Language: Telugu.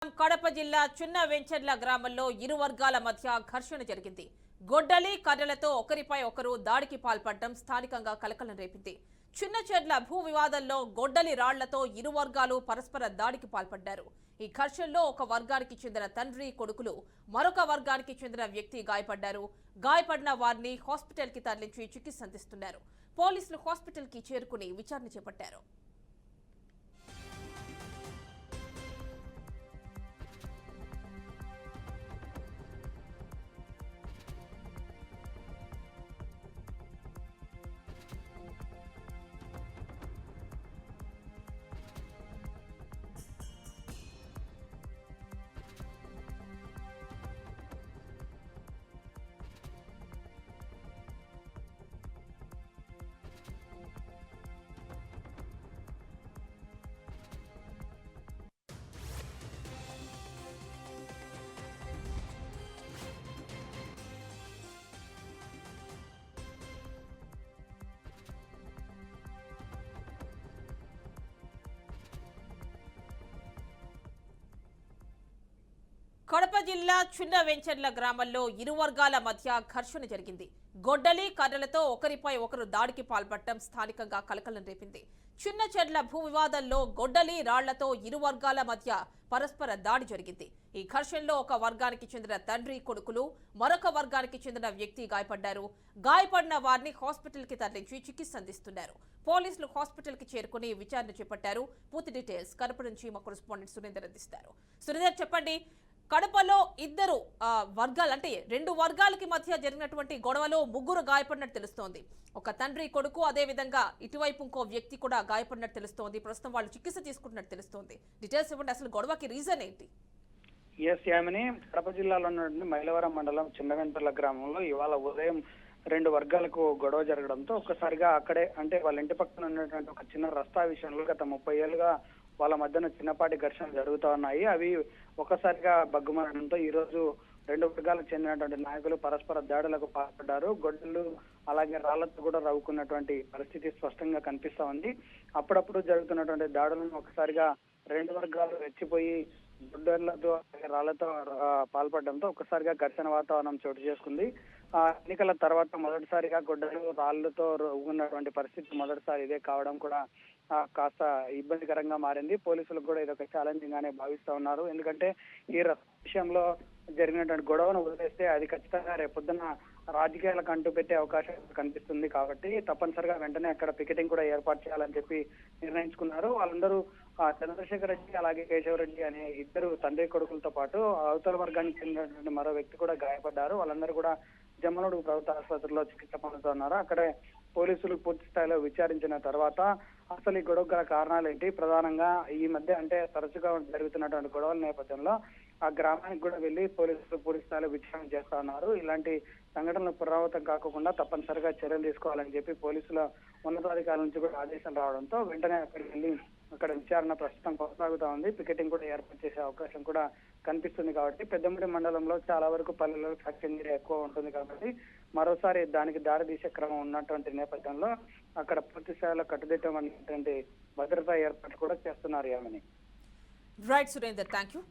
కడప జిల్లా చిన్న వెంచర్ల గ్రామంలో ఇరు వర్గాల మధ్య ఘర్షణ జరిగింది. గొడ్డలి కర్రలతో ఒకరిపై ఒకరు దాడికి పాల్పడడం స్థానికంగా కలకలం రేపింది. చిన్నచెర్ల భూ వివాదంలో గొడ్డలి రాళ్లతో ఇరు వర్గాలు పరస్పర దాడికి పాల్పడ్డారు. ఈ ఘర్షణలో ఒక వర్గానికి చెందిన తండ్రి కొడుకులు మరొక వర్గానికి చెందిన వ్యక్తి గాయపడ్డారు. గాయపడిన వారిని హాస్పిటల్ కి తరలించి చికిత్స అందిస్తున్నారు. పోలీసులు హాస్పిటల్ కి చేరుకుని విచారణ చేపట్టారు. కడప జిల్లా చిన్న వెంచర్ల గ్రామంలో ఇరు వర్గాల మధ్య ఘర్షణ జరిగింది. గొడ్డలి కర్రలతో ఒకరిపై ఒకరు దాడికి పాల్పడటం స్థానికంగా కలకలం రేపింది. చిన్నచెర్ల భూ వివాదంలో గొడ్డలి రాళ్లతో ఇరు వర్గాల మధ్య పరస్పర దాడి జరిగింది. ఈ ఘర్షణలో ఒక వర్గానికి చెందిన తండ్రి కొడుకులు మరొక వర్గానికి చెందిన వ్యక్తి గాయపడ్డారు. గాయపడిన వారిని హాస్పిటల్ కి తరలించి చికిత్స అందిస్తున్నారు. పోలీసులు హాస్పిటల్ కి చేరుకుని విచారణ చేపట్టారు. పూర్తి డీటెయిల్స్ కడప నుంచి మా కరెస్పాండెంట్ సురేందర్ అందిస్తారు. సురేందర్, చెప్పండి, కడపలో ఇద్దరు వర్గాలు అంటే రెండు వర్గాలకి మధ్య జరిగినటువంటి గొడవలో ముగ్గురు గాయపడినట్టు తెలుస్తోంది. ఒక తండ్రి కొడుకు, అదే విధంగా ఇటువైపు ఇంకో వ్యక్తి కూడా గాయపడినట్టు తెలుస్తోంది. ప్రస్తుతం వాళ్ళు చికిత్స తీసుకుంటున్నట్టు తెలుస్తోంది. డీటెయిల్స్ ఇవ్వండి, అసలు గొడవకి రీజన్ ఏంటి? యామిని, కడప జిల్లాలో ఉన్నటువంటి మైలవరం మండలం చిన్నవెంపర్ల గ్రామంలో ఇవాళ ఉదయం రెండు వర్గాలకు గొడవ జరగడంతో ఒక్కసారిగా అక్కడే అంటే వాళ్ళ ఇంటి పక్కన ఉన్నటువంటి ఒక చిన్న రస్తా విషయంలో గత 30 ఏళ్లుగా వాళ్ళ మధ్యన చిన్నపాటి ఘర్షణలు జరుగుతూ ఉన్నాయి. అవి ఒక్కసారిగా బగ్గుమనడంతో ఈ రోజు రెండు వర్గాలకు చెందినటువంటి నాయకులు పరస్పర దాడులకు పాల్పడ్డారు. గొడ్డలు అలాగే రాళ్లతో కూడా రవ్వుకున్నటువంటి పరిస్థితి స్పష్టంగా కనిపిస్తా ఉంది. అప్పుడప్పుడు జరుగుతున్నటువంటి దాడులను ఒకసారిగా రెండు వర్గాలు రెచ్చిపోయి గొడ్డలతో రాళ్లతో పాల్పడడంతో ఒక్కసారిగా ఘర్షణ వాతావరణం చోటు చేసుకుంది. ఎన్నికల తర్వాత మొదటిసారిగా గొడ్డలు రాళ్లతో రవ్వుకున్నటువంటి పరిస్థితి మొదటిసారి ఇదే కావడం కూడా కాస్త ఇబ్బందికరంగా మారింది. పోలీసులకు కూడా ఇదొక ఛాలెంజింగ్ గానే భావిస్తా ఉన్నారు. ఎందుకంటే ఈ విషయంలో జరిగినటువంటి గొడవను వదిలేస్తే అది ఖచ్చితంగా రేపొద్దున రాజకీయాలకు అంటూ పెట్టే అవకాశం కనిపిస్తుంది. కాబట్టి తప్పనిసరిగా వెంటనే అక్కడ పికెటింగ్ కూడా ఏర్పాటు చేయాలని చెప్పి నిర్ణయించుకున్నారు. వాళ్ళందరూ చంద్రశేఖర్ రెడ్డి అలాగే కేశవరెడ్డి అనే ఇద్దరు తండ్రి కొడుకులతో పాటు అవతల వర్గానికి చెందినటువంటి మరో వ్యక్తి కూడా గాయపడ్డారు. వాళ్ళందరూ కూడా జమ్మలూరు ప్రభుత్వ ఆసుపత్రిలో చికిత్స పొందుతున్నారు. అక్కడే పోలీసులు పూర్తి స్థాయిలో విచారించిన తర్వాత అసలు ఈ గొడవ గల కారణాలు ఏంటి, ప్రధానంగా ఈ మధ్య అంటే తరచుగా జరుగుతున్నటువంటి గొడవల నేపథ్యంలో ఆ గ్రామానికి కూడా వెళ్లి పోలీసులు పూర్తి స్థాయిలో విచారణ చేస్తా ఉన్నారు. ఇలాంటి సంఘటనలు పునరావృతం కాకుండా తప్పనిసరిగా చర్యలు తీసుకోవాలని చెప్పి పోలీసుల ఉన్నతాధికారుల నుంచి కూడా ఆదేశాలు రావడంతో వెంటనే అక్కడికి వెళ్లి అక్కడ విచారణ ప్రస్తుతం కొనసాగుతా ఉంది. పికెటింగ్ కూడా ఏర్పాటు చేసే అవకాశం కూడా కనిపిస్తుంది. కాబట్టి పెద్దమిడి మండలంలో చాలా వరకు పల్లెల్లో ఫ్యాక్టరీ ఏరియా ఎక్కువ ఉంటుంది. కాబట్టి మరోసారి దానికి దారి తీసే క్రమం ఉన్నటువంటి నేపథ్యంలో అక్కడ పూర్తి స్థాయిలో కట్టుదిట్టమైనటువంటి భద్రతా ఏర్పాటు కూడా చేస్తున్నారు. Yamini. Right Surender, thank you.